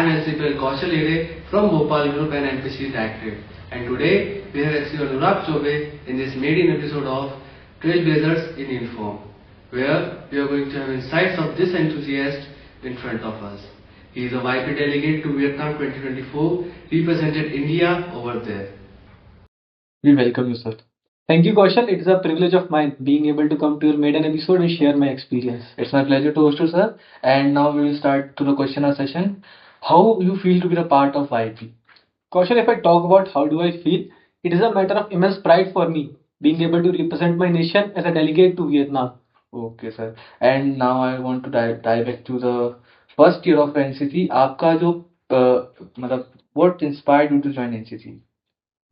I'm SCPL Kaushal Ere from Bhopal Group and NPC Directorate. And today we have SCPL Anurag Chobe in this maiden episode of Trailblazers in Inform, where we are going to have insights of this enthusiast in front of us. He is a YP delegate to Vietnam 2024, represented India over there. We welcome you, sir. Thank you, Kaushal. It is a privilege of mine being able to come to your maiden episode and share my experience. It's my pleasure to host you, sir. And now we will start to the question and session. How you feel to be a part of YP? Kaushal, if I talk about how do I feel, it is a matter of immense pride for me being able to represent my nation as a delegate to Vietnam. Okay, sir. And now I want to dive back to the first year of NCC. आपका जो मतलब what inspired you to join NCC?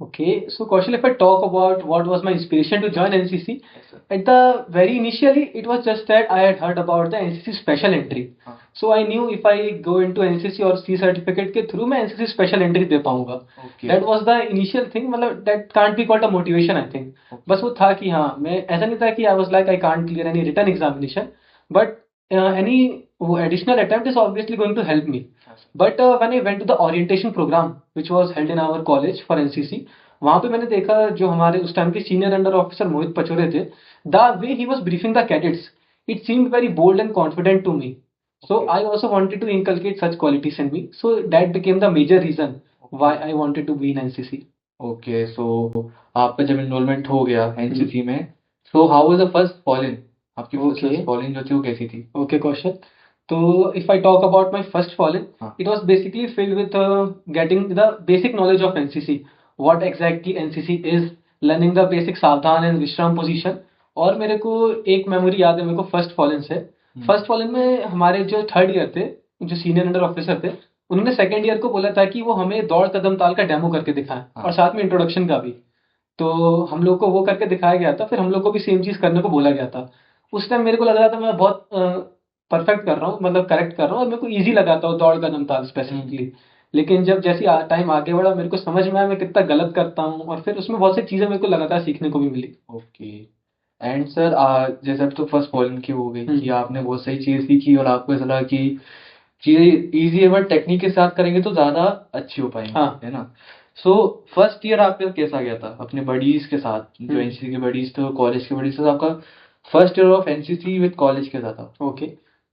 Okay, so Kaushal, if I talk about what was my inspiration to join NCC, Yes, sir. at the very initially, it was just that I had heard about the NCC special entry. हाँ. So I knew if I go into NCC or C certificate के through मैं NCC special entry दे पाऊंगा. Okay. That was the initial thing. मतलब that can't be called a motivation, I think. Okay. बस वो था कि हाँ मैं ऐसा नहीं था कि I was like I can't clear any written examination, but any additional attempt is obviously going to help me. हाँ, sir. But when I went to the orientation program which was held in our college for NCC, वहाँ पे मैंने देखा जो हमारे उस time के senior under officer Mohit Pachaure थे, the way he was briefing the cadets, it seemed very bold and confident to me. So Okay. I also wanted to inculcate such qualities in me. So that became the major reason why I wanted to be in NCC. Okay, so आपका जब enrollment हो गया NCC में, so how was the first fall-in? आपकी Okay. first fall-in जो थी वो कैसी थी? Okay, Kaushal. So if I talk about my first fall-in, हाँ. it was basically filled with getting the basic knowledge of NCC. What exactly NCC is, learning the basic सावधान and विश्राम position. और मेरे को एक मेमोरी याद है मेरे को फर्स्ट फॉलन से. फर्स्ट फॉलन में हमारे जो थर्ड ईयर थे, जो सीनियर अंडर ऑफिसर थे, उन्होंने सेकंड ईयर को बोला था कि वो हमें दौड़ कदम ताल का डेमो करके दिखाएं हाँ. और साथ में इंट्रोडक्शन का भी. तो हम लोग को वो करके दिखाया गया था, फिर हम लोग को भी सेम चीज करने को बोला गया था. उस टाइम मेरे को लग रहा था मैं बहुत परफेक्ट कर रहा हूँ, मतलब करेक्ट कर रहा हूँ, और मेरे को ईजी लगा था वो दौड़ कदम ताल स्पेसिफिकली. लेकिन जब जैसे टाइम आगे बढ़ा मेरे को समझ में आया मैं कितना गलत करता हूँ, और फिर उसमें बहुत सी चीजें मेरे को लगातार सीखने को भी मिली. ओके. एंड सर जैसे अब तो फर्स्ट फॉलन की हो गई कि आपने बहुत सही चीज सीखी और आपको ऐसा लगा कि चीजें इजी है बट टेक्निक के साथ करेंगे तो ज्यादा अच्छी हो पाएंगे. हाँ. है ना? सो फर्स्ट ईयर आपका कैसा गया था अपने बडीज के साथ, जो एनसीसी के बडीज थे, कॉलेज के बडीज थे, आपका first year of NCC with college के साथ था? Okay.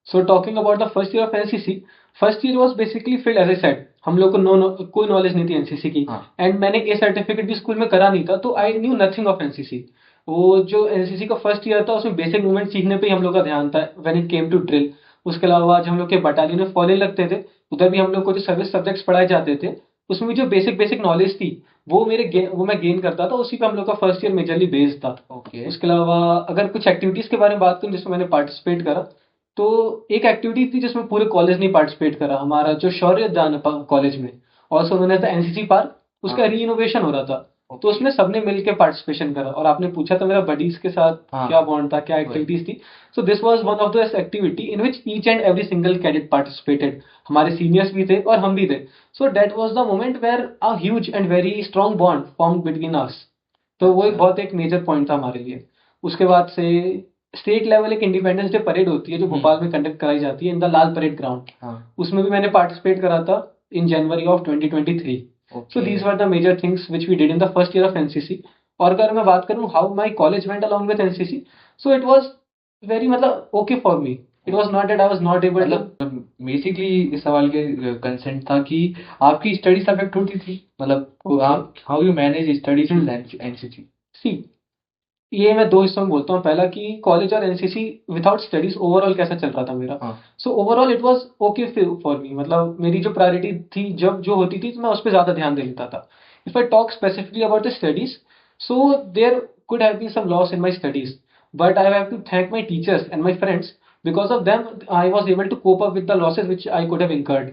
So talking about the first year of NCC, first year was basically filled as I said. हम लोग को कोई नॉलेज नहीं थी एनसीसी की, हाँ. एंड मैंने ए सर्टिफिकेट भी स्कूल में करा नहीं था, तो I knew nothing of NCC. वो जो एनसीसी का फर्स्ट ईयर था उसमें बेसिक मूवमेंट सीखने पे ही हम लोग का ध्यान था when it came to drill. उसके अलावा जब हम लोग के बटालियन में फॉलो लगते थे उधर भी हम लोग को जो सर्विस सब्जेक्ट्स पढ़ाए जाते थे उसमें भी जो बेसिक नॉलेज थी वो मैं गेन करता था. उसी पे हम लोग का फर्स्ट ईयर मेजरली बेस्ड था. ओके. उसके अलावा अगर कुछ एक्टिविटीज के बारे में बात करूं जिसमें मैंने पार्टिसिपेट करा, तो एक एक्टिविटी थी जिसमें पूरे कॉलेज ने पार्टिसिपेट करा, हमारा जो शौर्य दान कॉलेज में, also known as the NCC park, उसका हाँ. रीइनोवेशन हो रहा था. तो ओके. उसमें सबने मिलकर पार्टिसिपेशन करा. और आपने पूछा था मेरा बडीज के साथ हाँ. क्या बॉन्ड था, क्या एक्टिविटीज थी. So this was one of the activity in which each and every single cadet participated. हमारे सीनियर्स भी थे और हम भी थे. So that was the moment where a huge and very strong bond formed between us. तो वो एक बहुत एक मेजर पॉइंट था हमारे लिए. उसके बाद से स्टेट लेवल एक इंडिपेंडेंस डे परेड होती है जो भोपाल में कंडक्ट कराई जाती है in the Lal parade ground. हाँ. उसमें भी मैंने पार्टिसिपेट करा था in January of 2023. Okay. So these were the major things which we did in the first year of NCC. और अगर मैं बात करूँ how my college went along with NCC, so it was very मतलब okay for me. It was not that I was not able to. मतलब basically इस सवाल के कंसेंट था कि आपकी स्टडीज अफेक्ट होती थी, मतलब Okay. आप how you manage studies with NCC? See, ये मैं दो हिस्सों में बोलता हूँ. पहला कि कॉलेज और एनसीसी विदाउट स्टडीज ओवरऑल कैसा चल रहा था मेरा. हाँ. So overall it was okay for me. मतलब मेरी जो प्रायोरिटी थी जब जो होती थी तो मैं उस पर ज्यादा ध्यान दे लेता था. If I talk specifically about the studies, so there could have been some loss in my studies, but I have to thank my teachers and my friends. Because of them I was able to cope up with the losses which I could have incurred.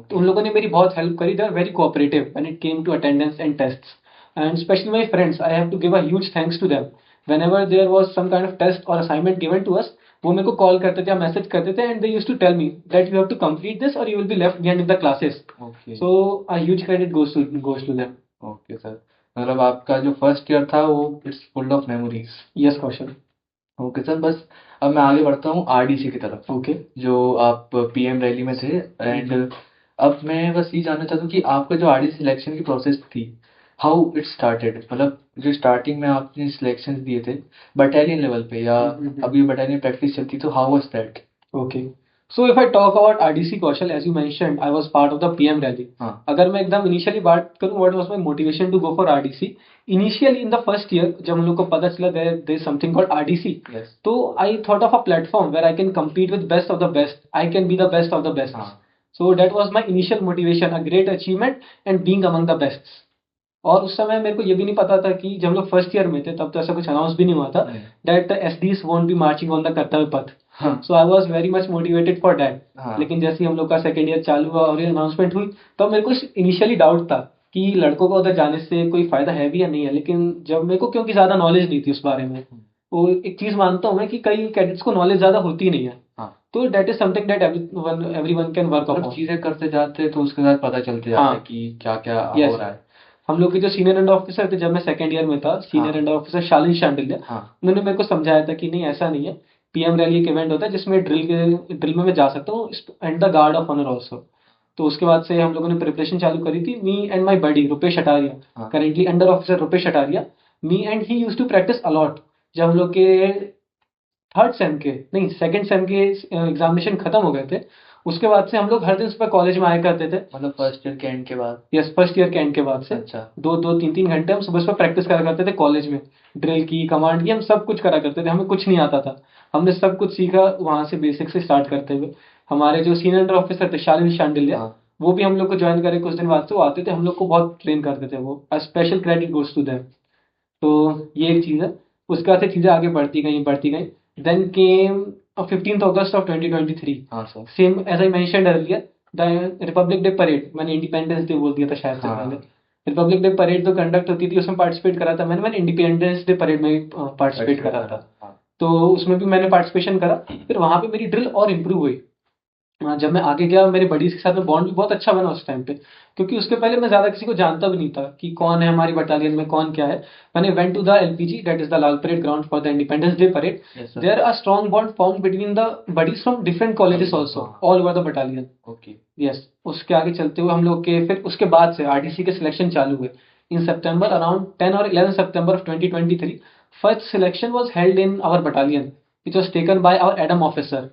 तो उन लोगों ने मेरी बहुत help करी. They are very cooperative when it came to attendance and tests, and specially my friends. I have to give a huge thanks to them. Whenever there was some kind of test or assignment given to us, वो मेरे को call करते थे या message करते थे, and they used to tell me that you have to complete this और you will be left behind in the classes. Okay. So a huge credit goes to them. Okay sir, मतलब आपका जो first year था वो it's full of memories. Yes Kaushal. Okay sir, बस अब मैं आगे बढ़ता हूँ आरडीसी की तरफ. ओके. जो आप पीएम रैली में थे, एंड अब मैं बस ये जानना चाहता हूँ कि आपका जो आरडी सिलेक्शन की प्रोसेस थी, हाउ इट स्टार्टेड, मतलब जो स्टार्टिंग में आपने सिलेक्शन दिए थे बटालियन लेवल पे, या अभी बटालियन प्रैक्टिस चलती, तो how was that? Okay. So if I talk about RDC Kaushal, as you mentioned, I was part of the PM rally. हाँ अगर मैं एकदम इनिशियली बात करूँ, what was my motivation to go for RDC? Initially in the first year, जब हम लोग को पता चला there is something called RDC, yes तो I thought of a platform where I can compete with best of the best. I can be the best of the best. हाँ So that was my initial motivation, a great achievement and being among the best. और उस समय मेरे को ये भी नहीं पता था कि जब हम लोग फर्स्ट ईयर में थे तब तो ऐसा कुछ अनाउंस भी नहीं हुआ था नहीं, that the SDS won't be marching on the Kartavya Path. हाँ so I was very much motivated for that. हाँ लेकिन जैसे ही हम लोग का सेकेंड ईयर चालू हुआ और ये अनाउंसमेंट हुई तो मेरे को इनिशियली डाउट था कि लड़कों को उधर जाने से कोई फायदा है भी या नहीं है. लेकिन जब मेरे को क्योंकि ज्यादा नॉलेज नहीं थी उस बारे में, वो एक चीज मानता हूँ मैं कि कई कैडेट्स को नॉलेज ज्यादा होती नहीं है. हाँ तो that is something that everyone can work मतलब अपॉन. चीजें करते जाते तो उसके साथ पता चलते जाता है हाँ. कि क्या क्या Yes. हो रहा है. हम लोग के जो सीनियर अंडर ऑफिसर थे जब मैं सेकंड ईयर में था, सीनियर हाँ अंडर ऑफिसर शालिन शांडिल्य, हाँ उन्होंने मेरे को समझाया था कि नहीं ऐसा नहीं है. पीएम रैली एक इवेंट होता है जिसमें ड्रिल में मैं जा सकता हूँ and the guard of honour also. तो उसके बाद से हम लोगों ने प्रिपरेशन चालू करी थी. मी एंड माई बडी रुपेश अटारिया, हाँ currently under officer Rupesh Ataria, me and he use to practice a lot. जब हम लोग के थर्ड सेम के नहीं सेकंड सेम के एग्जामिनेशन खत्म हो गए थे, उसके बाद से हम लोग हर दिन सुबह कॉलेज में आया करते थे. मतलब फर्स्ट ईयर के एंड के बाद. यस, फर्स्ट ईयर के एंड के बाद से अच्छा 2-3 घंटे हम सुबह सुबह प्रैक्टिस करा करते थे कॉलेज में. ड्रिल की, कमांड की, हम सब कुछ करा करते थे. हमें कुछ नहीं आता था, हमने सब कुछ सीखा वहां से बेसिक से स्टार्ट करते हुए. हमारे जो सीनियर अंडर ऑफिसर थे शालिन शांडिल्य, हाँ वो भी हम लोग को ज्वाइन करे कुछ दिन बाद से. वो आते थे, हम लोग को बहुत ट्रेन करते थे. वो special credit goes to them. तो ये एक चीज़ है. उसके बाद से चीज़ें आगे बढ़ती गई. Then came 15th August of 2023. हाँ सर. Same as I mentioned earlier, the republic day parade, मैंने इंडिपेंडेंस डे बोल दिया था शायद से हाँ पहले. रिपब्लिक डे परेड जो कंडक्ट होती थी उसमें पार्टिसिपेट करा था मैंने इंडिपेंडेंस डे परेड में भी पार्टिसिपेट करा था. हाँ तो उसमें भी मैंने पार्टिसिपेशन करा. फिर वहां पे मेरी ड्रिल और इम्प्रूव हुई. जब मैं आगे गया मेरे बडीज के साथ में बॉन्ड भी बहुत अच्छा बना उस टाइम पे, क्योंकि उसके पहले मैं ज्यादा किसी को जानता भी नहीं था कि कौन है हमारी बटालियन में, कौन क्या है. मैंने went to the LPG, that is the Lal parade ground for the independence day parade. Yes sir. There are strong bond form between the buddies from different colleges also all over the battalion. Okay. Yes. उसके आगे चलते हुए हम लोग के फिर उसके बाद से आरडीसी के सिलेक्शन चालू हुए इन सितंबर. अराउंड 10 और 11 सितंबर of 2023 first selection was held in our battalion which was taken by our adm officer.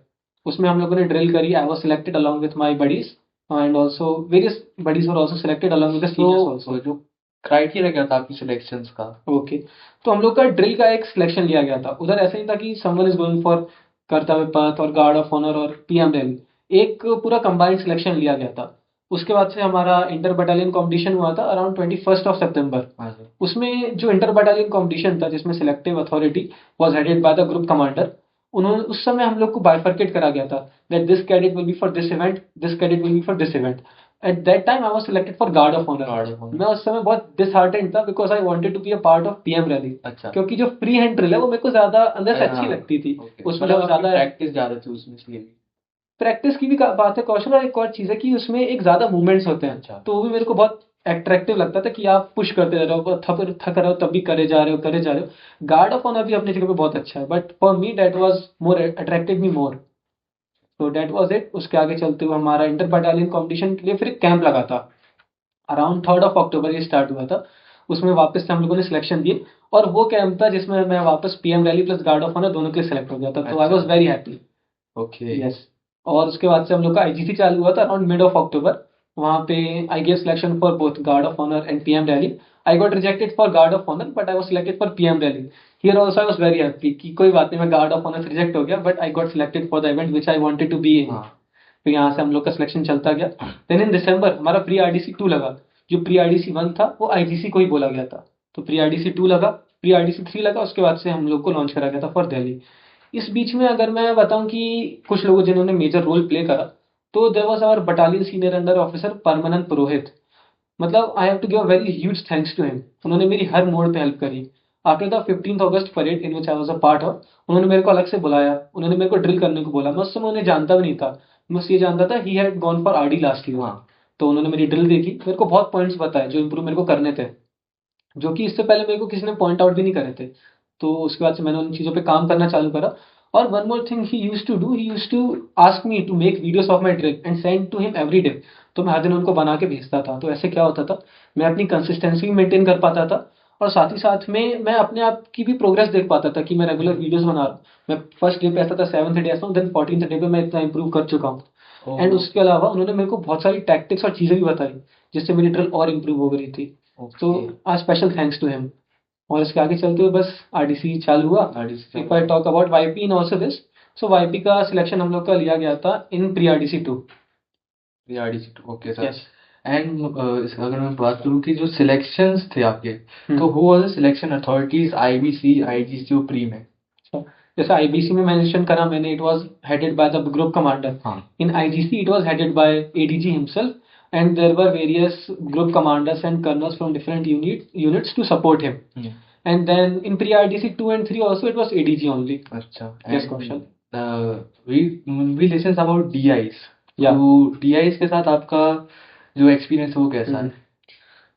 उसमें हम लोगों ने ड्रिल करी. I was selected along with my buddies and also various buddies were also selected along with the seniors also. तो जो criteria क्या था आपकी सिलेक्शंस का? ओके. तो हम लोग का ड्रिल का एक सिलेक्शन लिया गया था. उधर ऐसा ही था कि समवन इज गोइंग फॉर कर्तव्य पथ और गार्ड ऑफ ऑनर और पीएम रैली, एक पूरा कंबाइंड सिलेक्शन लिया गया था. उसके बाद से हमारा इंटर बटालियन कॉम्पिटिशन हुआ था अराउंड 21st of September. हाँ सर. उसमें जो इंटर बटालियन कॉम्पिटिशन था जिसमें selective authority was headed by the group commander, उन्होंने उस समय हम लोग को बाइफरकेट करा गया था that this cadet will be for this event, this cadet will be for this event. At that time I was selected for guard of honour. Guard of honor. मैं उस समय बहुत डिसहार्टेंड था because I wanted to be a part of PM rally, अच्छा. क्योंकि जो free hand drill है वो मेरे को ज्यादा अंदर से अच्छी हाँ, लगती थी. ओके. उसमें मतलब ज्यादा प्रैक्टिस ज्यादा थी उसमें इसलिए भी. प्रैक्टिस की भी बात है कौशल. और एक और चीज है कि उसमें एक ज्यादा मूवमेंट्स होते हैं. अच्छा. तो वो भी मेरे को बहुत अट्रैक्टिव लगता था कि आप पुश करते रहो, थक रहे हो तब भी करे जा रहे हो. गार्ड ऑफ ऑनर भी अपनी जगह पे बहुत अच्छा है, but for me that was more attractive me more. तो दैट वाज इट. उसके आगे चलते हुए हमारा इंटर बटालियन कॉम्पिटिशन के लिए फिर एक कैंप लगा था. अराउंड 3rd of October ये स्टार्ट हुआ था. उसमें वापस से हम लोगों ने सिलेक्शन दिए और वो कैंप था जिसमें मैं वापस PM rally plus guard of honour दोनों के लिए सिलेक्ट हो गया था. तो आई अच्छा. Was very happy. Okay. Yes. और उसके बाद से हम लोग का आईजीसी चालू हुआ था अराउंड मिड ऑफ अक्टूबर. वहाँ पे I gave selection for both guard of honour and PM rally. I got rejected for guard of honour but I was selected for PM rally. Here also I was very happy कि कोई बात नहीं, मैं guard of honour से reject हो गया but I got selected for the event which I wanted to be in. हाँ. तो यहाँ से हम लोग का सिलेक्शन चलता गया. देन इन दिसंबर हमारा प्री आरडीसी 2 लगा. जो प्री आरडीसी 1 था वो आईजीसी को ही बोला गया था. तो प्री आरडीसी 2 लगा, प्री आरडीसी 3 लगा. उसके बाद से हम लोग को लॉन्च करा गया था फॉर दिल्ली. इस बीच में अगर मैं बताऊं कि कुछ लोगों जिन्होंने मेजर रोल प्ले करा, तो there was our battalion senior under officer Paramanand Purohit. मतलब I have to give a very huge thanks to him. उन्होंने मेरी हर मोड पे हेल्प करी. After the 15th August parade in which I was a part of, उन्होंने मेरे को अलग से बुलाया. उन्होंने मेरे को ड्रिल करने को बोला. मैं उस समय उन्हें जानता भी नहीं था. मैं बस ये जानता था he had gone for RD last year. हाँ. तो उन्होंने मेरी ड्रिल देखी, मेरे को बहुत पॉइंट्स बताए जो इम्प्रूव मेरे को करने थे, जो कि इससे पहले मेरे को किसी ने पॉइंट आउट भी नहीं करे थे. तो उसके बाद से मैंने उन चीज़ों पे काम करना चालू करा. और one more thing he used to do, he used to ask me to make videos of my drill and send to him every day. तो मैं हर दिन उनको बना के भेजता था। तो ऐसे क्या होता था, मैं अपनी कंसिस्टेंसी मेंटेन कर पाता था और साथ ही साथ में मैं अपने आप की भी प्रोग्रेस देख पाता था कि मैं रेगुलर वीडियोस बना रहा हूँ। मैं फर्स्ट डे पे ऐसा था, 7th डे ऐसा हूँ, देन 14th डे पे मैं इतना इंप्रूव कर चुका हूँ। एंड उसके अलावा उन्होंने मेरे को बहुत सारी टैक्टिक्स और चीज़ें भी बताई जिससे मेरी ड्रिल और इम्प्रूव हो गई थी। तो आज स्पेशल थैंक्स टू हिम। और इसके आगे चलते हुए बस आरडीसी चालू हुआ। RDC if I talk about YP in also this, so YP का सिलेक्शन हम लोग का लिया गया था इन pre RDC 2। RDC, okay sir. Yes. And अगर मैं बात करूँ कि जो सिलेक्शंस थे आपके, हम्म। तो who was the selection authorities, IBC, IGC और प्री में? जैसे आईबीसी में मेंशन करा मैंने, it was headed by the group commander. हाँ। In IGC it was headed by ADG himself, and there were various group commanders and colonels from different units to support him. And then in pre-IDC 2 and 3 also it was ADG only. अच्छा। Yes, question. we listen about DIs. Yeah. तो DIs के साथ आपका जो experience है वो कैसा है?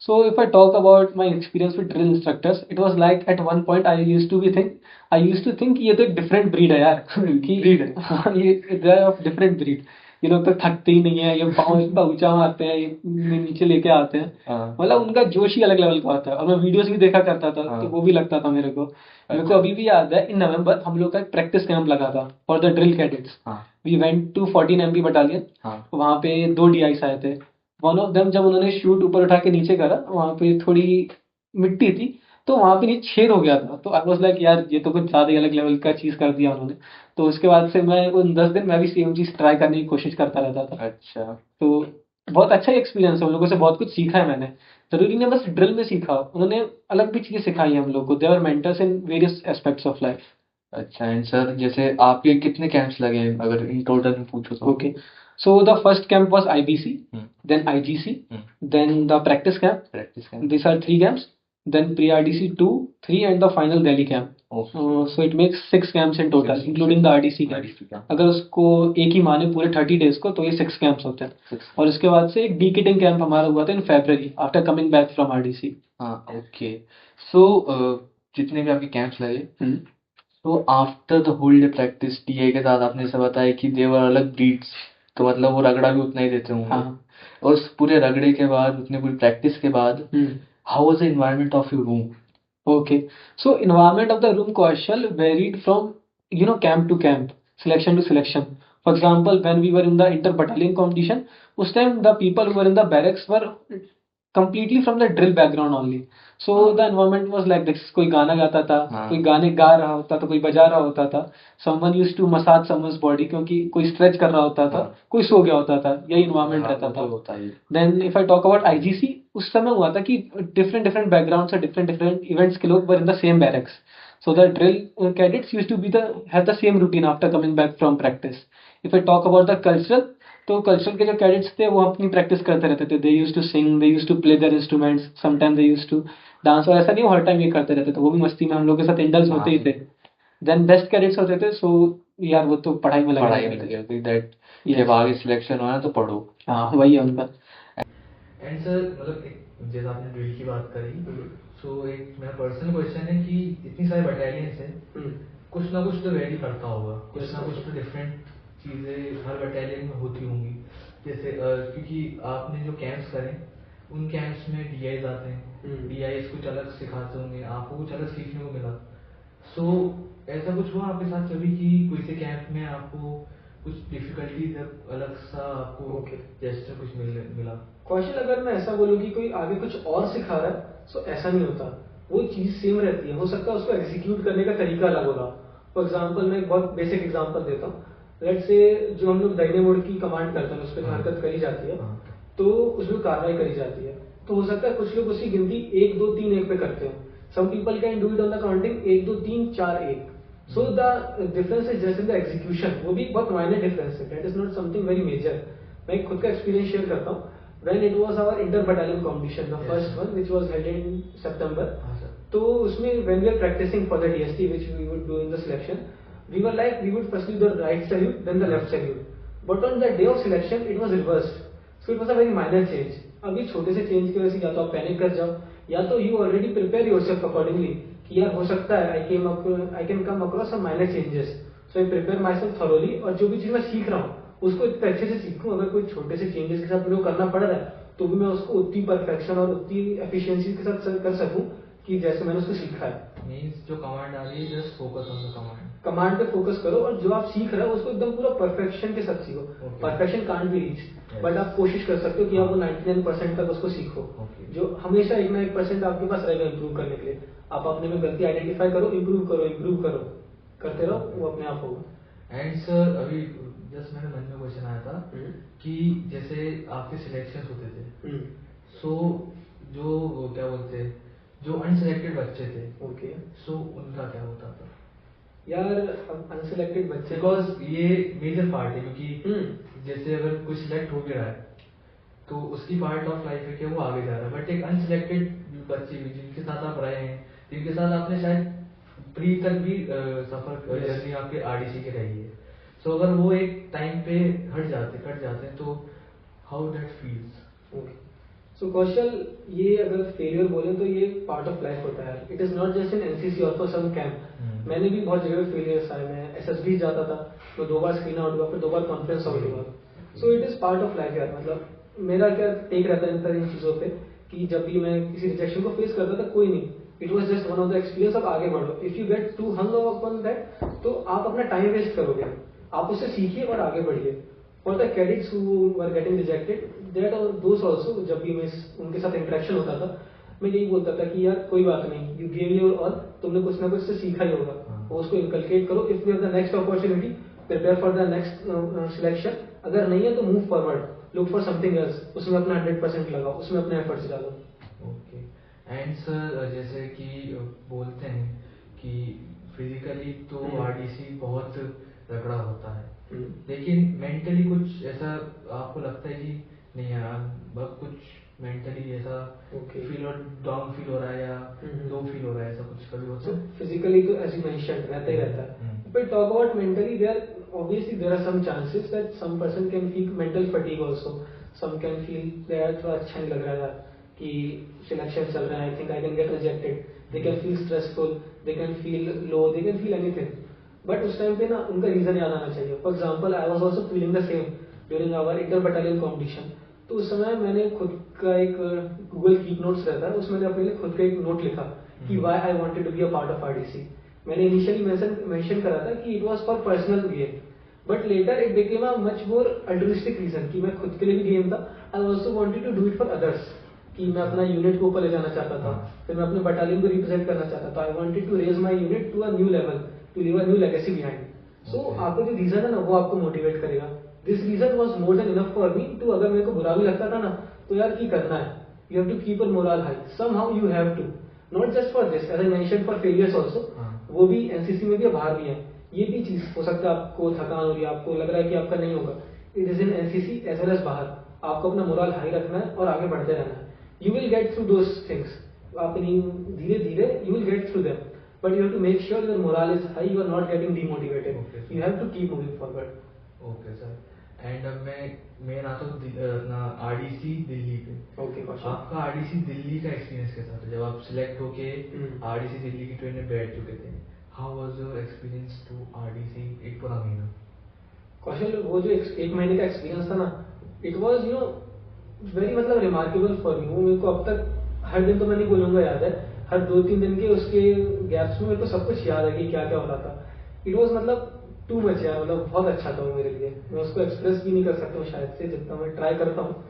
So if I talk about my experience with drill instructors, it was like at one point I used to think ये तो एक different breed है यार कि Breed है। हाँ, ये they are of different breed. ये लोग तो थकते ही नहीं है, ये पाँव इतना ऊंचा मारते हैं, ये नीचे लेके आते हैं। हाँ। मतलब उनका जोश ही अलग लेवल का होता है। और मैं वीडियोस भी देखा करता था हाँ। तो वो भी लगता था मेरे को। मेरे को अभी भी याद है, इन नवंबर हम लोग का एक प्रैक्टिस कैंप लगा था for the drill cadets. We went to 14 MB battalion. वहाँ पे 2 DIs आए थे। वन ऑफ देम जब उन्होंने शूट ऊपर उठा के नीचे करा, वहाँ पे थोड़ी मिट्टी थी तो वहाँ पे नीचे छेद हो गया था। तो आई वाज लाइक यार ये तो कुछ ज्यादा ही अलग लेवल का चीज कर दिया उन्होंने। तो उसके बाद से मैं उन 10 दिन मैं भी सेम चीज ट्राई करने की कोशिश करता रहता था। अच्छा। तो बहुत अच्छा एक्सपीरियंस है, उन लोगों से बहुत कुछ सीखा है मैंने। जरूरी नहीं बस ड्रिल में सीखा, उन्होंने अलग भी चीजें सिखाई है हम लोग को। They are mentors in various aspects of life. अच्छा। एंड सर जैसे आपके कितने कैंप्स लगे अगर इन टोटल में पूछो तो? Okay. So the first camp was IBC, Hmm. then IGC, Hmm. then the practice camp. Practice camp. These are 3 camps. Then pre-RDC 2, 3 and the final Delhi camp. Okay. So it makes 6 camps in total, including the RDC camp. RDC camp. अगर उसको एक ही माने पूरे 30 days को, तो ये 6 camps होते हैं। और उसके बाद से एक डीकिटिंग कैंप हमारा हुआ था in February after coming back from RDC. हाँ। ओके। सो जितने भी आपके कैंप्स लगे, तो after the whole day practice TA के साथ आपने जैसे बताया कि देवर अलग ब्रीड्स, तो मतलब वो रगड़ा भी उतना ही देते होंगे। हाँ। और उस पूरे रगड़े के बाद, उतने पूरी प्रैक्टिस के बाद, how was the environment of your room? Okay. So environment of the room Kaushal varied from camp to camp, selection to selection. For example, when we were in the inter battalion competition, उस time the people who were in the barracks were completely from the drill background only. So the environment was like this. कोई गाना गाता था, कोई गाने गा रहा होता था, कोई बजा रहा होता था। Someone used to massage someone's body क्योंकि कोई stretch कर रहा होता था, कोई सो गया होता था। यही environment रहता था। Then if I talk about IGC, उस समय हुआ था कि different बैकग्राउंड से different इवेंट्स के लोग were in the same barracks. So the drill cadets used to have the same routine after coming back from practice. If I talk about the cultural, तो cultural के जो cadets थे वो अपनी practice करते रहते थे। They used to sing, they used to play their instruments, sometime they used to dance. और ऐसा नहीं हर टाइम ये करते रहते थे, वो भी मस्ती में हम लोग के साथ इंडल्ज होते ही थे। देन बेस्ट कैडेट्स होते थे, सो यार वो तो पढ़ाई में लगे रहते थे। दैट जब आगे सिलेक्शन हुआ तो पढ़ो। हाँ, वही है उनका। एंड सर मतलब जैसे आपने ड्रिल की बात करी, सो एक मेरा पर्सनल क्वेश्चन है कि इतनी सारी बटालियंस है, कुछ ना कुछ तो वेरी करता होगा, कुछ ना कुछ तो डिफरेंट चीज़ें हर बटालियन में होती होंगी। जैसे क्योंकि आपने जो कैंप्स करें उन कैंप्स में डीआईज आते हैं, डीआईज कुछ अलग सिखाते होंगे, आपको कुछ अलग सीखने को मिला। सो ऐसा कुछ हुआ आपके साथ कभी कि कोई से कैंप में आपको कुछ डिफिकल्टी अलग सा आपको जैसे कुछ मिला? कौशल अगर मैं ऐसा बोलूँ कि कोई आगे कुछ और सिखा रहा है, सो ऐसा नहीं होता, वो चीज़ सेम रहती है। हो सकता है उसको एग्जीक्यूट करने का तरीका अलग होगा। फॉर एग्जाम्पल मैं एक बहुत बेसिक एग्जाम्पल देता हूँ। लेट्स से जो हम लोग दाहिने मोड़ की कमांड करते हैं, उस पर हरकत करी जाती है, तो उसमें कार्रवाई करी जाती है। तो हो सकता है कुछ लोग उसकी गिनती 1 2 3 1 पे करते हैं। Some people can do it on the counting 1 2 3 4 1। So the difference is just in the execution. वो भी बहुत माइनर डिफरेंस है, that is not something very major. मैं खुद का एक्सपीरियंस शेयर करता हूँ। When it was our inter battalion competition, the first one which was held in सितंबर, तो उसमें when we are practising for the DST which we would do in the selection, we were like we would first do the right salute then the left salute, but on the day of selection it was reversed. So it was a very minor change. अब ये छोटे से change की वजह से या तो आप पैनिक कर जाओ, या तो you already prepare yourself accordingly कि यार हो सकता है I can come across some minor changes, so I prepare my self thoroughly, और जो भी चीज मैं सीख रहा हूँ उसको इतने अच्छे से सीखूं, अगर कोई छोटे से चेंजेस के साथ मेरे को करना पड़ रहा है तो भी मैं उसको उतनी परफेक्शन और उतनी एफिशिएंसी के साथ कर सकूं कि जैसे मैंने उसको सीखा है। मीन्स जो कमांड आ रही है just focus on the command, command पे फोकस करो और जो आप सीख रहे हो उसको एकदम पूरा परफेक्शन के साथ सीखो। Okay. Perfection can't be reach, Yes. But आप कोशिश कर सकते हो कि आप वो 99% तक उसको सीखो। Okay. जो हमेशा 1% आपके पास रहेगा इम्प्रूव करने के लिए। आप अपने में गलती आइडेंटिफाई करो, इम्प्रूव करो, करते रहो, वो अपने आप होगा। एंड सर अभी जस्ट मेरे मन में क्वेश्चन आया था कि जैसे आपके सिलेक्शन होते थे, सो जो वो क्या बोलते हैं, जो अनसिलेक्टेड बच्चे थे, ओके, सो उनका क्या होता था? यार अनसिलेक्टेड बच्चे, बिकॉज ये मेजर पार्ट है, क्योंकि जैसे अगर कोई सिलेक्ट हो गया है तो उसकी पार्ट ऑफ लाइफ है कि वो आगे जा रहा है, बट एक अनसिलेक्टेड बच्चे भी जिनके साथ आप रहे हैं, जिनके साथ आपने शायद प्री तक भी सफर जर्नी आपके आरडीसी की रही है, सो अगर वो एक टाइम पे हट जाते हैं तो हाउ दैट फील्स? ओके, सो कौशल, ये अगर फेलियर बोले तो ये पार्ट ऑफ लाइफ होता है। It is not just in NCC और फॉर सम कैंप। मैंने भी बहुत जगह फेलियर्स आए, मैं एसएसबी जाता था, मैं 2 बार स्क्रीन आउट हुआ, फिर 2 बार कॉन्फ्रेंस आउट हुआ। सो it is part of life यार। मतलब मेरा क्या टेक रहता है इन चीजों पे कि जब भी मैं किसी रिजेक्शन को फेस करता था, कोई नहीं, it was just one of the experience. अब आगे बढ़ो, if you get to hung upon that तो आप अपना टाइम वेस्ट करोगे, आप उससे सीखिए और आगे बढ़िए। For the cadets who were getting rejected, that और दोस्त ऑल्सो, जब भी मैं उनके साथ इंटरेक्शन होता था, मैं यही बोलता था कि यार कोई बात नहीं, यू गेव योर ऑल, तुमने कुछ ना कुछ से सीखा ही होगा, और उसको इनकलकेट करो। If you have the next opportunity, prepare for the next selection. अगर नहीं है तो move forward, look for something else, उसमें अपना 100% लगाओ, उसमें अपने एफर्ट्स डालो। ओके, एंड सर जैसे कि बोलते हैं कि फिजिकली तो आरडीसी बहुत रगड़ा होता है, लेकिन मेंटली कुछ ऐसा आपको लगता है कि नहीं यार अब कुछ मेंटली ऐसा फील और डाउन फील हो रहा है या लो फील हो रहा है, ऐसा कुछ कभी होता है? फिजिकली तो एज यू मेंशन रहता ही रहता है, but talk about mentally, there are some chances that some person can feel mental fatigue also. Some can feel that थोड़ा अच्छा नहीं लग रहा है कि सिलेक्शन चल रहा है, I think I can get rejected, they can feel stressful, they can feel low, they can feel anything. But उस टाइम पे ना उनका रीजन याद आना चाहिए। For example, I was also feeling the same during our inter battalion competition. तो उस समय मैंने खुद का एक गूगल कीप नोट्स रहता है, उसमें मैंने अपने लिए खुद का एक नोट लिखा कि why I wanted to be a part of RDC. मैंने इनिशियली मेंशन करा था कि it was for personal game, but later it became a much more altruistic reason कि मैं खुद के लिए भी गेम था। I also wanted to do it for others, कि मैं अपना यूनिट को ऊपर ले जाना चाहता था, फिर मैं अपने बटालियन को रिप्रेजेंट करना चाहता था। I wanted to raise my unit to a new level, to leave a new legacy behind. So आपका जो रीजन है ना, वो आपको मोटिवेट करेगा। This reason was more than enough for me to, अगर मेरे को बुरा भी लगता था ना, तो यार की करना है, you have to keep your moral high, somehow you have to, not just for this, as I mention for failures also. वो भी एनसीसी में भी बाहर भी है। ये भी चीज हो सकता है आपको थकान हो रही है, आपको लग रहा है कि आपका नहीं होगा, it is in NCC as well as बाहर। आपको अपना मोरल हाई रखना है और आगे बढ़ते रहना है। You will get through those things, अपनी धीरे धीरे you will get through them, but you have to make sure your morale is high, you are not getting demotivated. Okay, you have to keep moving forward. Okay sir, and अब मैं आता हूँ अपना RDC Delhi पे। Okay, कौशल। आपका RDC Delhi का experience कैसा था जब आप सिलेक्ट होके आरडीसी दिल्ली की ट्रेन में बैठ चुके थे? How was your experience to RDC एक पूरा महीना? कौशल, वो जो एक महीने का एक्सपीरियंस था ना, इट वाज वेरी मतलब रिमार्केबल फॉर मी। वो मेरे को अब तक हर दिन तो मैं नहीं बोलूंगा याद है, हर 2-3 दिन के उसके गैप्स में मेरे को सब कुछ याद है कि क्या क्या हो रहा था। इट वाज मतलब टू मच यार, मतलब बहुत अच्छा था वो मेरे लिए। मैं उसको एक्सप्रेस भी नहीं कर सकता हूँ शायद से, जितना मैं ट्राई करता हूँ।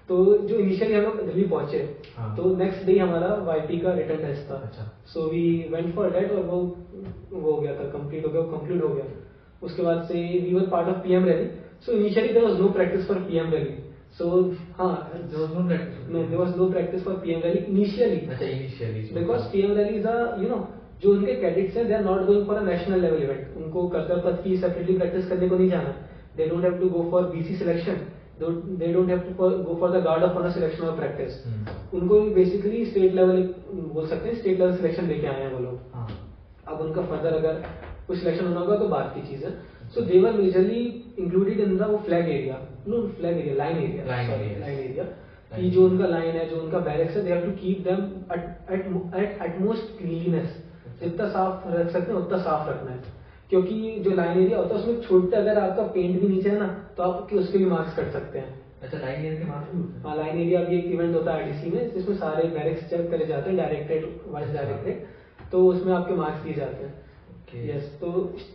तो जो इनिशियली हम लोग दिल्ली पहुंचे, तो नेक्स्ट डे हमारा वाईपी का रिटर्न टेस्ट था। So we went for that, और वो हो गया था, कंप्लीट हो गया। उसके बाद से we were part of PM rally. So initially there was no practice for PM rally. So, there was no practice. No, there was no practice for PM rally initially. अच्छा, initially. Because PM rallies are, जो उनके cadets हैं, they are not going for a national level event. उनको कर्तव्य पथ की separately practice करने को नहीं जाना। They don't have to go for BC selection. They don't have to go for the guard of honor selection or practice. उनको basically state level बोल सकते हैं, स्टेट लेवल सिलेक्शन लेके आए हैं वो लोग। अब उनका फर्दर अगर कुछ सिलेक्शन होना होगा तो बात की चीज है। So they were majorly included in the flag area, line area. कि जो उनका लाइन है, जो उनका बैरक्स है, they have to keep them at utmost cleanliness. जितना साफ रख सकते हैं उतना साफ रखना है। क्योंकि जो लाइन एरिया होता है उसमें छोटे, अगर आपका पेंट भी नीचे है ना तो आप उसके भी मार्क्स कट सकते हैं। अच्छा, लाइन एरिया के मार्क्स भी होते हैं? हाँ, लाइन एरिया भी एक इवेंट होता है आरडीसी में, जिसमें सारे बैरिक्स चेक करे जाते हैं, डायरेक्टेड वाइस डायरेक्टेड, तो उसमें आपके मार्क्स दिए जाते हैं। Okay. यस, तो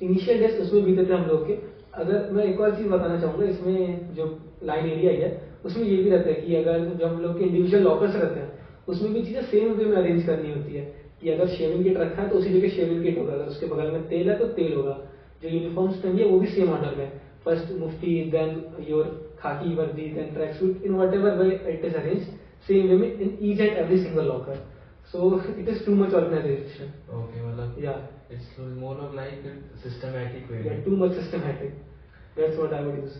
इनिशियल डेज उसमें बीते थे हम लोग के। अगर मैं एक और चीज बताना चाहूंगा, इसमें जो लाइन एरिया है उसमें ये भी रहता है कि अगर जो हम लोग के इंडिविजुअल लॉकर्स रहते हैं उसमें भी चीजें सेम वे में अरेंज करनी होती है, कि अगर शेविंग किट रखा है तो उसी जगह शेविंग किट होगा, अगर उसके बगल में तेल है तो तेल होगा। जो यूनिफॉर्म्स टंगी है वो भी सेम ऑर्डर में, फर्स्ट मुफ्ती, देन योर खाकी वर्दी, then track suit, in what ever way it is arrange, same way में in each and every single locker. So it is too much organisation. Okay, मतलब या it's more of like a systematic way. Yeah, too much systematic. That's what I would use.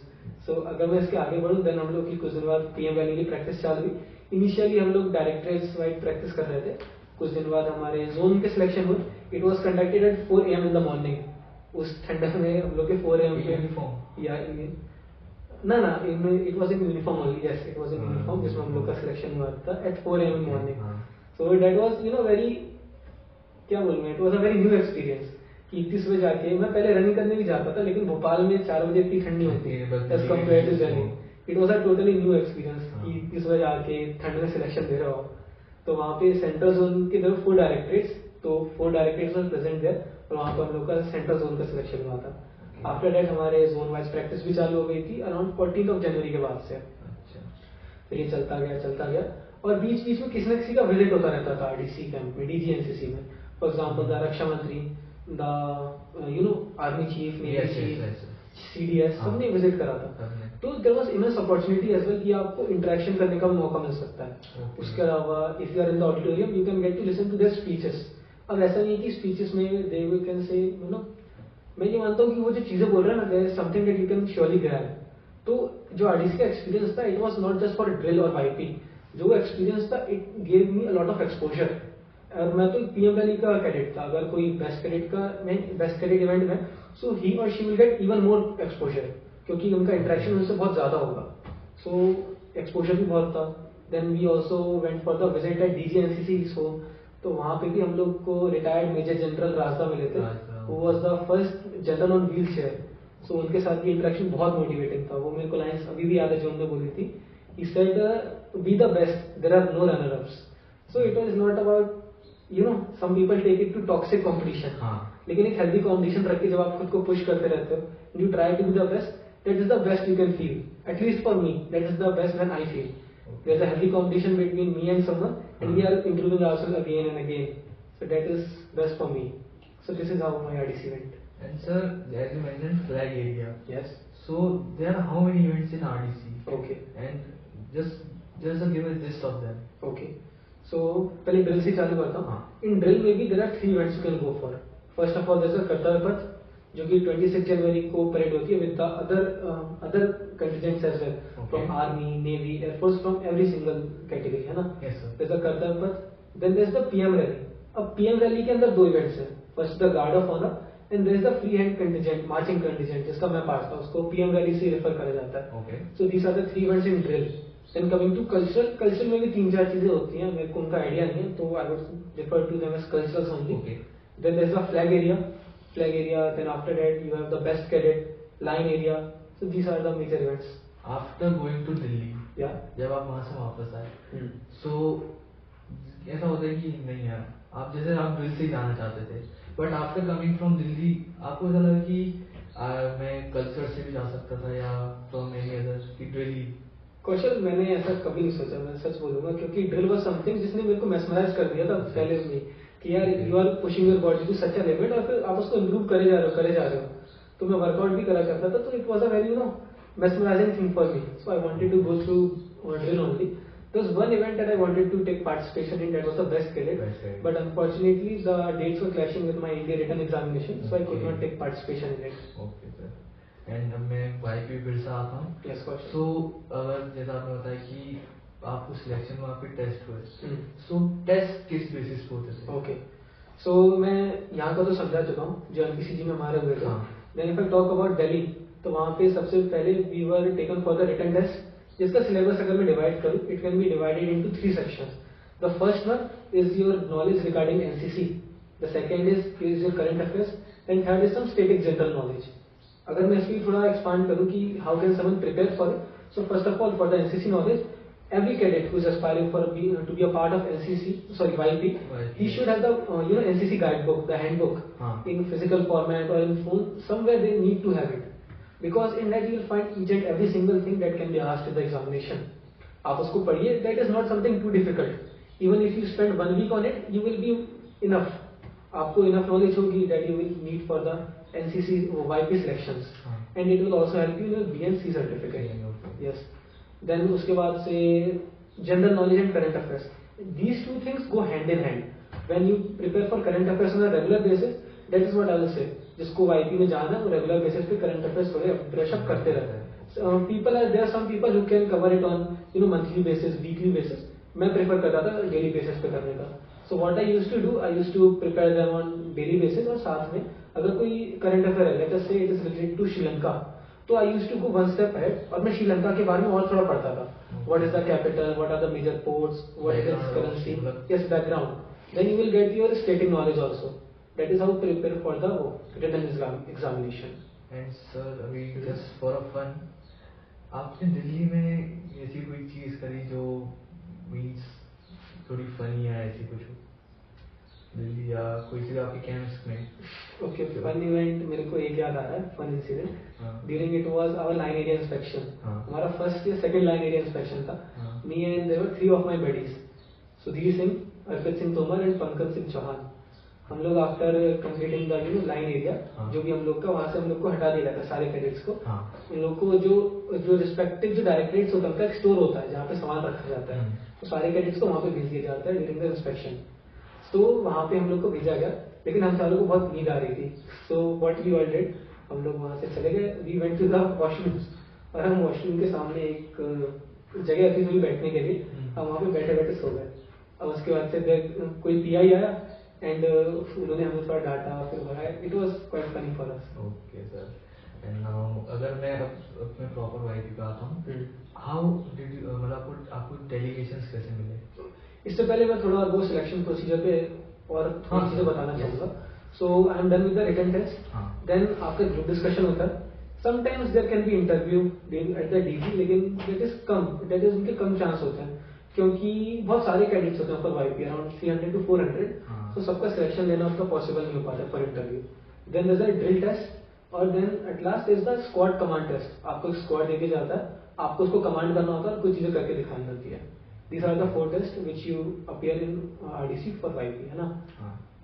So अगर मैं इसके आगे बढ़ूँ, then हम लोग की कुछ दिन बाद पीएम वैली की प्रैक्टिस चालू हुई। इनिशियली हम लोग डायरेक्टरेट्स वाइड प्रैक्टिस कर रहे थे, कुछ दिन बाद हमारे जोन के सिलेक्शन हुए। It was conducted at 4 AM in the morning. उस ठंडक में हम लोग के 4 AM पे यूनिफॉर्म या ना it was in uniform only. Yes, it was in uniform, जिसमें हम लोग का सिलेक्शन हुआ था at 4 AM in morning. So that was very, क्या बोलूँ, it was a very new experience कि इतनी सुबह जाके, मैं पहले रनिंग करने भी जाता था लेकिन भोपाल में 4 बजे इतनी ठंड नहीं होती as compare to Delhi. It was a totally new experience कि इतनी सुबह जाके ठंड में सिलेक्शन दे रहा हो। तो वहाँ पे सेंट्रल जोन के तरफ 4 डायरेक्टरेट्स, तो 4 डायरेक्टरेट्स वर प्रेजेंट देयर, और वहाँ पर हम लोग का सेंट्रल जोन का सिलेक्शन हुआ था। आफ्टर दैट हमारे जोन वाइज प्रैक्टिस भी चालू हो गई थी अराउंड 14 जनवरी के बाद से। अच्छा, फिर ये चलता गया, और बीच बीच में किसी न किसी का विजिट होता रहता था आरडीसी कैंप में, डीजीएनसीसी में। For example the Raksha Mantri, the army chief, navy chief, CDS, सबने विजिट करा था। तो there was immense opportunity as well कि आपको इंटरेक्शन करने का मौका मिल सकता है। उसके अलावा if you are in the auditorium you can get to listen to their speeches. अब ऐसा नहीं है कि स्पीचेस में दे वी कैन से मैं ये मानता हूँ कि वो जो चीजें बोल रहे हैं ना, there is something that you can surely grab. तो जो आरडीसी का एक्सपीरियंस था, it was not just for drill और वाइपिंग। जो एक्सपीरियंस था, it gave me a lot of exposure. और मैं तो पीएम वैली का कैडेट था, अगर कोई बेस्ट कैडेट इवेंट में, सो ही और she will get even more exposure, क्योंकि उनका इंटरेक्शन उनसे बहुत ज्यादा होगा। सो एक्सपोजर भी बहुत था। Then we also went for the visit at DGNCC home. तो वहाँ पे भी हम लोग को रिटायर्ड मेजर जनरल रास्ता मिले थे, who was the first general on wheel chair. सो उनके साथ भी इंटरेक्शन बहुत मोटिवेटिंग था। वो मेरे को लाइन्स अभी भी याद है जो उन्होंने बोली थी। He said, "Be the best. There are no runner-ups." So it was not about, some people take it to toxic competition. लेकिन एक healthy competition रख के जब आप खुद को push करते रहते हो, and you try to be the best, that is the best you can feel. At least for me, that is the best when I feel. There's a healthy competition between me and someone, and we are improving ourselves again and again. So that is best for me. So this is how my RDC went. And sir, as you mentioned, flag area. Yes. So there are how many events in RDC? Okay. And just give a gist of them. Okay. So पहले drill से चालू करता हूँ। इन drill में भी there are 3 events you can go for. First of all there is Kartavya Path, जो कि 26 जनवरी को परेड होती है with the other contingents as well, from army, navy, air force, from every single category, है ना। Yes sir. There is the Kartavya Path, then there is the PM rally. अब PM rally के अंदर 2 इवेंट्स हैं। First the guard of honour, and there is the free hand contingent, marching contingent, जिसका मैं part था, उसको पीएम रैली से refer करा जाता है। Okay. So these are the 3 events in drill. Then coming to cultural में भी 3-4 चीजें होती हैं, मेरे को उनका आइडिया नहीं है, तो I would refer to them as culturals only. Okay. Then there's the flag area. Then after that you have the best cadet, line area. So these are the major events. After going to Delhi, Yeah. जब आप वहाँ से वापस आए, so ऐसा होता है कि नहीं यार, आप जैसे आप दिल से जाना चाहते थे, but after coming from Delhi आपको ऐसा लगा कि मैं कल्चर से भी जा सकता था, या फ्रॉम एनी अदर कि दिल्ली। कौशल, मैंने ऐसा कभी नहीं सोचा, मैं सच बोलूंगा, क्योंकि ड्रिल वाज समथिंग जिसने मेरे को मेस्मराइज कर दिया था पहले में, कि यार you are pushing your body to such a level, और फिर आप उसको इम्प्रूव करे जा रहे हो। तो मैं वर्कआउट भी करा करता था, तो it was a very mesmerizing thing for me. So I wanted to go through drill only. There was one event that I wanted to take participation in, that was the best cadet. But unfortunately the dates were clashing with my India written examination, so I could not take participation in it. Okay sir. And अब मैं YP फिर से आता हूँ। Yes, coach. सो अगर जैसा आपने बताया कि आपको सिलेक्शन में आपके टेस्ट हुए, सो टेस्ट किस बेसिस पे होते थे? Okay. So मैं यहाँ का तो समझा चुका हूँ, जो एमपीसीजी में हमारे हुए थे। हाँ. Then if I talk about Delhi, तो वहाँ पे सबसे पहले we were taken for the written test, जिसका सिलेबस अगर मैं डिवाइड करूँ, it can be divided into 3 sections. The first one is your knowledge regarding NCC, the second is your current affairs, and third is some static general knowledge. अगर मैं इसकी थोड़ा expand करूं कि how can someone prepare for it, so first of all for the NCC knowledge, every cadet who is aspiring to be a part of YP, he should have the NCC guidebook, the handbook, in physical format or in phone. Somewhere they need to have it, because in that you will find each and every single thing that can be asked in the examination. आप उसको पढ़िए, that is not something too difficult. Even if you spend 1 week on it, you will be enough. आपको enough knowledge होगी that you will need for the NCC YP selections, and it will also help you in your BNC certificate. Yes. Then उसके बाद से general knowledge and current affairs, these two things go hand in hand. When you prepare for current affairs on a regular basis, that is what I will say. जिसको YP में जाना है वो regular basis पे current affairs थोड़े brush up करते रहते हैं. People are there, some people who can cover it on monthly basis, weekly basis. मैं प्रेफर करता था डेली बेसिस पे करने का. So what I used to do, I used to prepare them on daily basis, और साथ में अगर कोई करंट अफेयर है, let us say it is related to Sri Lanka, तो आई used to go one step ahead और मैं श्रीलंका के बारे में और थोड़ा पढ़ता था. What is the capital? What are the major ports? What is its currency? Yes, background. Then you will get your static knowledge also. That is how to prepare for the written examination. And sir, अभी just for a fun, आपने दिल्ली में ऐसी कोई चीज करी जो means थोड़ी funny है, ऐसी कुछ हो दिल्ली, या कोई चीज आपके कैंप्स में? Okay, fun event मेरे को एक याद आ रहा है, fun incident. During it was our line area inspection. हमारा फर्स्ट या सेकंड लाइन एरिया इंस्पेक्शन था. Me and there were 3 of my buddies, Sudhir Singh, Arpit Singh Tomar and Pankaj Singh Chauhan. हम लोग after completing the line area, जो भी हम लोग का, वहां से हम लोग को हटा दिया जाता है सारे कैडेट्स को. उन लोग को जो रिस्पेक्टिव जो डायरेक्टरेट्स होता है, उनका एक स्टोर होता है जहाँ पे सामान रखा जाता है, तो सारे कैडेट्स को वहाँ पे भेज दिया जाता है ड्यूरिंग द इंस्पेक्शन. तो वहाँ पे हम लोग को भेजा गया, लेकिन हम सारों को बहुत नींद आ रही थी. So what we all did, हम लोग वहाँ से चले गए. We went to the washrooms, और हम वॉशरूम के सामने एक जगह थी थोड़ी बैठने के लिए, हम वहाँ पे बैठे बैठे सो गए. और उसके बाद से कोई पीआई आया एंड उन्होंने हमें थोड़ा डांटा, फिर भगाया. It was quite funny for us. Okay sir. And now अगर मैं अपने प्रॉपर वाईपी पे आता हूँ, हाउ डिड यू, मतलब आपको डेलीगेशंस कैसे मिले? इससे पहले मैं थोड़ा वो सिलेक्शन प्रोसीजर पे और थोड़ी चीजें बताना चाहूंगा. So I am done with the written test. Then आपका ग्रुप डिस्कशन होता है. Sometimes there can be interview at the DG, लेकिन दैट इज उनके कम चांस होते हैं, क्योंकि बहुत सारे कैडेट्स होते हैं पर वाईपी, अराउंड 300 to 400. तो सबका सिलेक्शन लेना उसका पॉसिबल नहीं हो पाता for interview. Then there is a drill test, और then at last is the squad command test. आपको एक स्क्वाड देके जाता है, आपको उसको कमांड करना होता है और कुछ चीजें करके दिखानी होती है. These are the 4 tests which you appear in RDC for YP, है ना.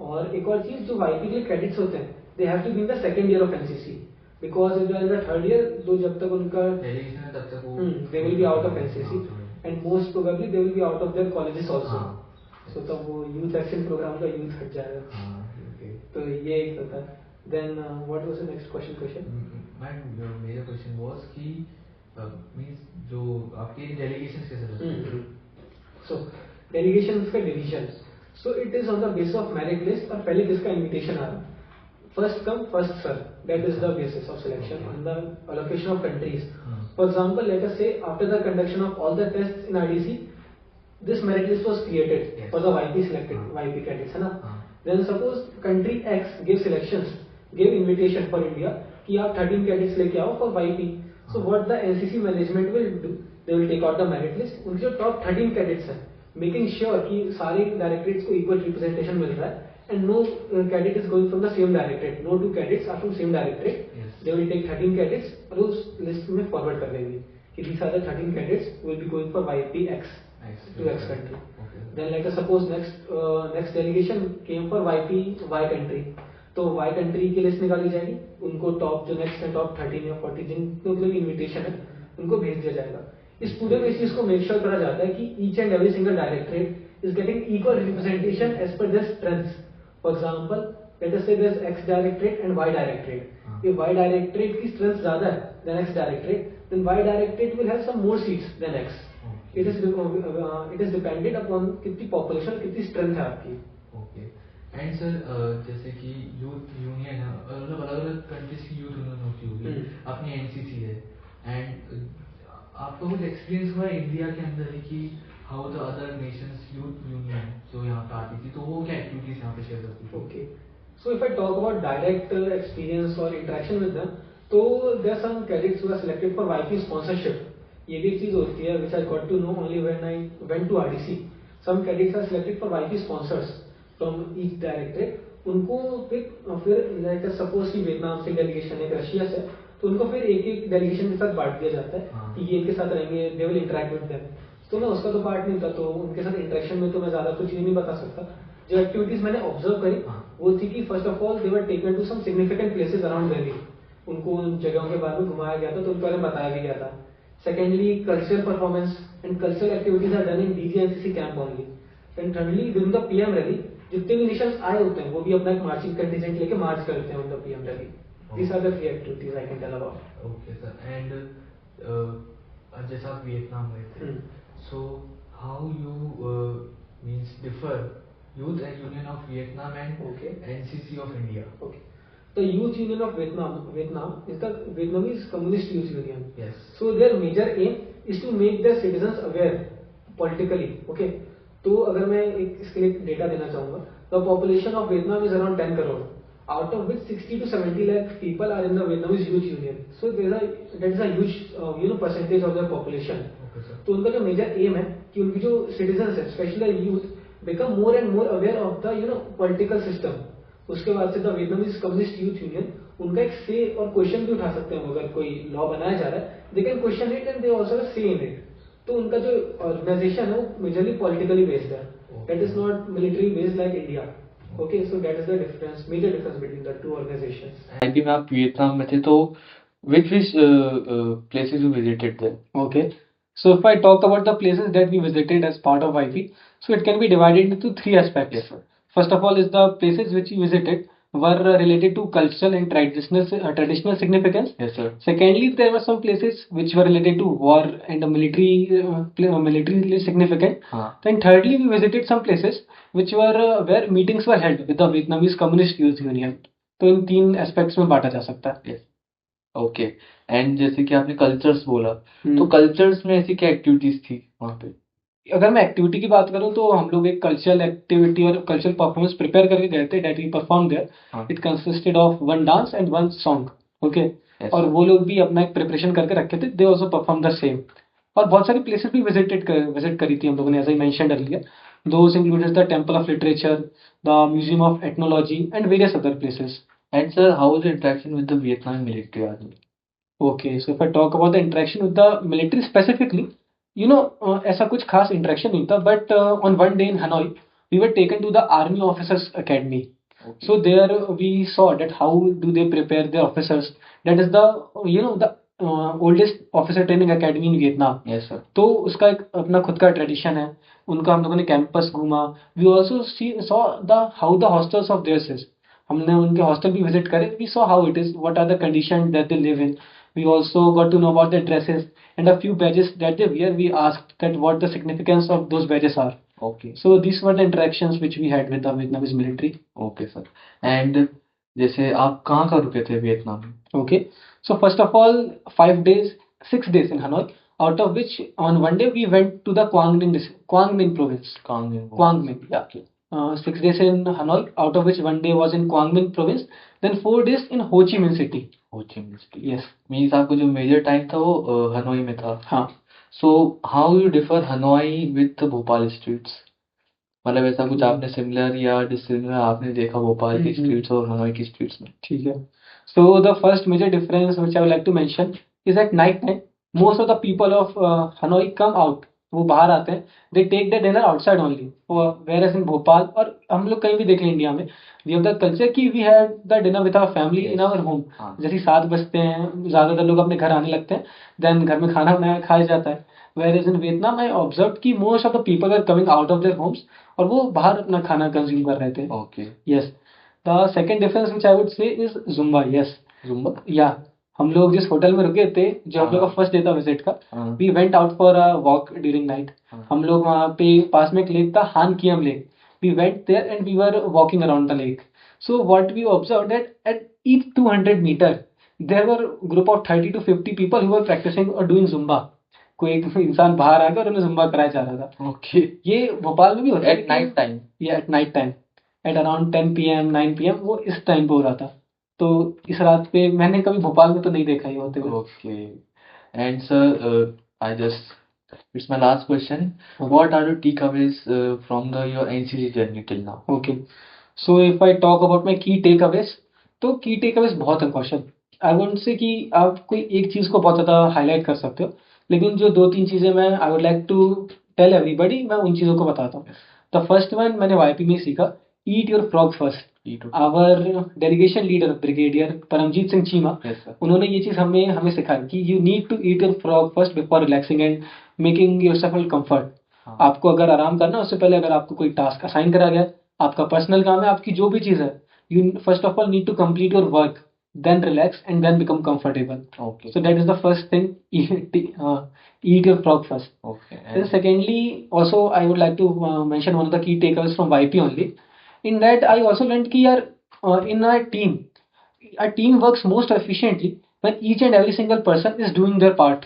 और एक और चीज, जो YP के कैडेट्स होते हैं, they have to be in the second year of NCC, because if they are in the third year, तो जब तक उनका डेलीगेशन है तब तक वो they will be out of NCC, and most probably they will be out of their colleges also. So तब वो youth action program का youth हट जाएगा. तो ये एक होता है. Then what was the next question? मेरा क्वेश्चन was कि मींस जो आपके डेलीगेशंस कैसे होते हैं? So delegation का division, so it is on the basis of merit list, और पहले किसका इन्विटेशन आ रहा है, first come first serve, that is the basis of selection and the allocation of countries. For example, let us say after the conduction of all the tests in RDC, this merit list was created for the YP selected YP candidates, है ना. Then suppose country X gave selections, gave invitation for India कि आप 13 candidates लेके आओ for YP. So what the NCC management will do, they will take out the merit list, उनके जो top 13 cadets हैं, making sure कि सारे directorates को equal representation मिल रहा है, and no cadet is going from the same directorate, no 2 cadets are from same directorate. They will take 13 cadets और उस लिस्ट में फॉरवर्ड कर देंगे कि these are the 13 cadets will be going for YP X to X country. Then let us suppose next delegation came for YP Y country, तो Y country की list निकाली जाएगी, उनको टॉप जो नेक्स्ट है टॉप 13 या 40 जिनको मतलब इन्विटेशन है उनको भेज दिया जाएगा. इस पूरे में इस चीज को मेक श्योर करा जाता है कि each and every single directorate is getting equal representation as per their strengths. For example let us say there X directorate and Y directorate. if Y directorate की strength ज़्यादा है than X directorate, then Y directorate will have some more seats than X. It is dependent upon कितनी population कितनी strength है आपकी. Okay. And sir, जैसे कि youth union है, मतलब अलग अलग कंट्रीज की यूथ यूनियन होती होगी, अपनी एनसीसी है, एंड आपको कुछ एक्सपीरियंस हुआ इंडिया के अंदर ही कि how the other Nations youth union जो यहाँ पे आती थी, तो वो क्या एक्टिविटीज एक्टिविटीज यहाँ पे शेयर कर दीजिए। Okay. So if I talk about direct experience or interaction with them, तो there are some cadets who are selected for YP sponsorship. ये भी एक चीज होती है which I got to know only when I went to RDC. Some cadets are selected for YP sponsors from each directorate. उनको फिर like suppose कि Vietnam से डेलीगेशन है, रशिया से, तो उनको फिर एक एक डेलीगेशन के साथ बांट दिया जाता है कि ये इनके साथ रहेंगे, they will interact with them. तो मैं उसका तो पार्ट नहीं था, तो उनके साथ इंटरेक्शन में तो मैं ज्यादा कुछ नहीं बता सकता। जो एक्टिविटीज मैंने ऑब्जर्व करी वो थी कि first of all they were taken to some significant places around Delhi. उनको उन जगहों के बारे में घुमाया गया था, तो उनके बारे में बताया भी गया था। Secondly cultural performance and cultural activities are done in DGNCC camp only. And thirdly during the PM rally जितने भी नेशंस आए होते हैं वो भी अपना एक मार्चिंग कंटिजेंट लेके मार्च करते हैं the PM rally. These are the three activities I can tell about. Okay sir, and जैसा आप वियतनाम गए थे, so how you means differ youth and union of Vietnam and Okay. NCC of India? Okay. The Youth Union of Vietnam is the Vietnamese Communist Youth Union. Yes. So their major aim is to make their citizens aware politically. Okay. तो अगर मैं इसके लिए data देना चाहूँगा, the population of Vietnam is around 10 crore, out of which 60 to 70 lakh people are in the Vietnamese Youth Union. So that is a huge percentage of their population. Okay sir. तो उनका जो major M है कि उनकी जो citizens है specially youth become more and more aware of the political system. उसके बाद से the Vietnamese communist youth union उनका एक से और क्वेश्चन भी उठा सकते हैं। अगर कोई लॉ बनाया जा रहा है they can question it and they also say in it. तो उनका जो ऑर्गेनाइजेशन है वो मेजरली पॉलिटिकली बेस्ड है, that is not military based like India. Okay, so that is the difference, major difference between the two organisations. IP में आप Vietnam में थे तो which places you visited there? Okay. So if I talk about the places that we visited as part of IP, so it can be divided into three aspects. Yes, sir. First of all is the places which we visited were related to cultural and traditional significance. Yes, sir. Secondly, there were some places which were related to war and military significant. Then thirdly, we visited some places which were where meetings were held with the Vietnamese Communist Youth Union. तो इन तीन aspects में बांटा जा सकता है। Yes. Okay, and जैसे कि आपने कल्चर्स बोला, तो कल्चर्स में ऐसी क्या एक्टिविटीज थी वहाँ पे? अगर मैं एक्टिविटी की बात करूं तो हम लोग एक कल्चरल एक्टिविटी और कल्चरल परफॉर्मेंस प्रिपेयर करके गए थे that we perform there. It consisted of one dance and one song. Okay, और वो लोग भी अपना एक प्रिपरेशन करके रखे थे, they also perform the same. और बहुत सारी प्लेसेस भी विजिट करी थी हम लोगों ने, as I mentioned earlier. Those included the temple of literature, the museum of ethnology and various other places. And sir, how was the interaction with the Vietnam military army? Okay, so if I talk about the interaction with the military specifically, ऐसा कुछ खास interaction नहीं था, but on one day in Hanoi, we were taken to the Army Officers Academy. Okay. So there we saw that how do they prepare their officers. That is the oldest officer training academy in Vietnam. Yes, sir. तो उसका एक अपना खुद का tradition है, उनका हम लोगों ने कैंपस घूमा। We also saw how the hostels of theirs is. हमने उनके हॉस्टल भी विजिट करे। We saw how it is, what are the conditions that they live in. We also got to know about their dresses and a few badges that they wear. We asked that what the significance of those badges are. Okay. So these were the interactions which we had with the Vietnamese military. Okay, sir. And जैसे आप कहाँ कहाँ रुके थे Vietnam में? Okay. So first of all, 6 days in Hanoi, out of which on one day we went to the Quang Minh province. Quang Minh. Quang Minh, yeah. 6 days in Hanoi, out of which one day was in Quang Minh province, then 4 days in Ho Chi Minh city. हो Chi Minh city. Yes. Means आपको जो major time था वो Hanoi में था। हाँ। So how you differ Hanoi with Bhopal streets? मतलब ऐसा कुछ आपने सिमिलर या डिसिमिलर आपने देखा भोपाल की स्ट्रीट्स और हनोई की स्ट्रीट्स में? ठीक है। So the first major difference which I would like to mention is at night time most of the people of Hanoi come out. वो बाहर आते हैं, they take their dinner outside only. Whereas in Bhopal और हम लोग कहीं भी देख लें इंडिया में, we have the culture कि we had the dinner with our family in our home. जैसे 7 बजते हैं ज्यादातर लोग अपने घर आने लगते हैं, then घर में खाना बनाया खाया जाता है। Whereas in Vietnam I observed कि most of the people were coming out of their homes और वो बाहर अपना खाना कंज्यूम कर रहे थे। Okay. Yes. The second difference which I would say is Zumba. Yes. Zumba? Yeah. हम लोग जिस होटल में रुके थे, जो हम लोग का फर्स्ट डे था विजिट का, we went out for a walk during night. हम लोग वहाँ पे पास में एक लेक था, हान कियम lake. We went there and we were walking around the lake. So what we observe that at each 200 metre there were group of 30 to 50 people who were practising और डूइंग जुम्बा। कोई एक इंसान बाहर आकर उन्हें जुम्बा कराया जा रहा था। Okay. ये भोपाल में भी होता है At night time? Yeah, at night time. At around 10 PM 9 PM वो इस टाइम पे हो रहा था। तो इस रात पे मैंने कभी भोपाल में तो नहीं देखा ये होते हुए। Okay. And sir, I just it's my last question. What are your takeaways from your NCC journey till now? Okay, so if I talk about my की टेक अवेज, तो की टेक अवेज बहुत है कौशल। आई वोंट से कि आप कोई एक चीज़ को बहुत ज़्यादा हाईलाइट कर सकते हो, लेकिन जो 2-3 चीज़ें मैं I would like to tell everybody, मैं उन चीज़ों को बताता हूँ। द फर्स्ट वन मैंने वाईपी में ही सीखा, eat your frog first. Our delegation leader brigadier Paramjit Singh Cheema, Yes, sir. उन्होंने ये चीज़ हमें सिखाई कि you need to eat your frog first before relaxing and making yourself comfort. हाँ. आपको अगर आराम करना है उससे पहले अगर आपको कोई टास्क असाइन करा गया, आपका पर्सनल काम है, आपकी जो भी चीज़ है, you first of all need to complete your work, then relax and then become comfortable. Okay. So that is the first thing. Eat your frog first. Okay. Then And secondly, also I would like to mention one of the key takeaways from YP only. In that I also learned कि यार in a team works most efficiently when each and every single person is doing their part.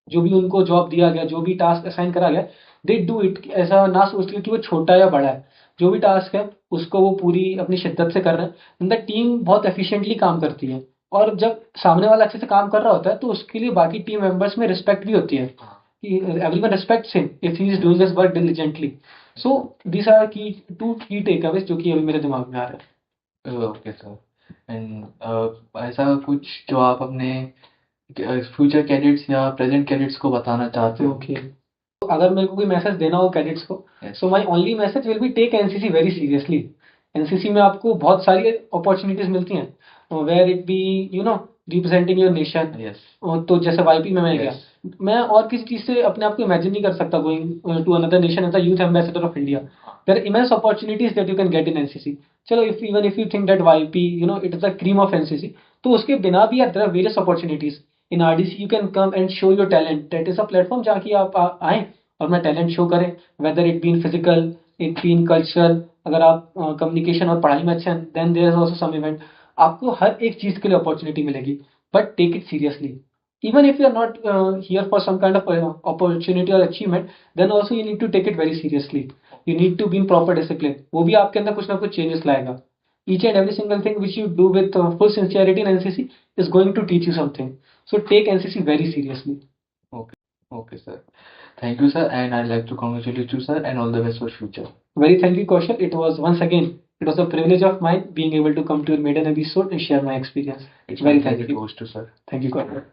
जो भी उनको job दिया गया, जो भी task assign करा गया, दे डू इट। ऐसा ना सोच के कि वो छोटा या बड़ा है, जो भी टास्क है उसको वो पूरी अपनी शिद्दत से कर रहे हैं। द टीम बहुत एफिशिएंटली काम करती है, और जब सामने वाला अच्छे से काम कर रहा होता है तो उसके लिए बाकी टीम मेंबर्स में रिस्पेक्ट भी होती है कि everyone respects him if he is doing his work diligently. So these are key two key takeaways जो कि अभी मेरे दिमाग में आ रहा है। okay, sir. And ऐसा कुछ जो आप अपने फ्यूचर कैडेट्स या प्रेजेंट कैडेट्स को बताना चाहते हो? ओके, अगर मेरे को कोई मैसेज देना हो कैडेट्स को, Yes. So my only message will be take NCC very seriously. NCC में आपको बहुत सारी अपॉर्चुनिटीज मिलती हैं, where it be you know representing your nation. Yes. तो जैसे वाईपी में मैं गया, Yes. मैं और किसी चीज से अपने आप को इमेजिन नहीं कर सकता going to another nation as a youth ambassador of India. There are immense opportunities that you can get in NCC. चलो if you think that YP it is the cream of NCC, तो उसके बिना भी यार there are various opportunities in RDC. You can come and show your talent, that is a platform जहाँ की आप आए और अपना टैलेंट शो करें, whether it been physical, it been cultural. अगर आप कम्युनिकेशन और पढ़ाई में अच्छे हैं, then there is also some event. आपको हर एक चीज के लिए अपॉर्चुनिटी मिलेगी, but take it seriously. Even if you are not here for some kind of opportunity or achievement, then also you need to take it very seriously. You need to be in proper discipline. वो भी आपके अंदर कुछ ना कुछ changes लाएगा। Each and every single thing which you do with full sincerity in NCC is going to teach you something. So take NCC very seriously. Okay. Okay, sir. Thank you, sir, and I'd like to congratulate you, sir, and all the best for future. Very thank you, Kaushal. It was once again, it was a privilege of mine being able to come to your maiden episode and share my experience. It's Very my thank pleasure you. to host you, sir. Thank you, Kaushal.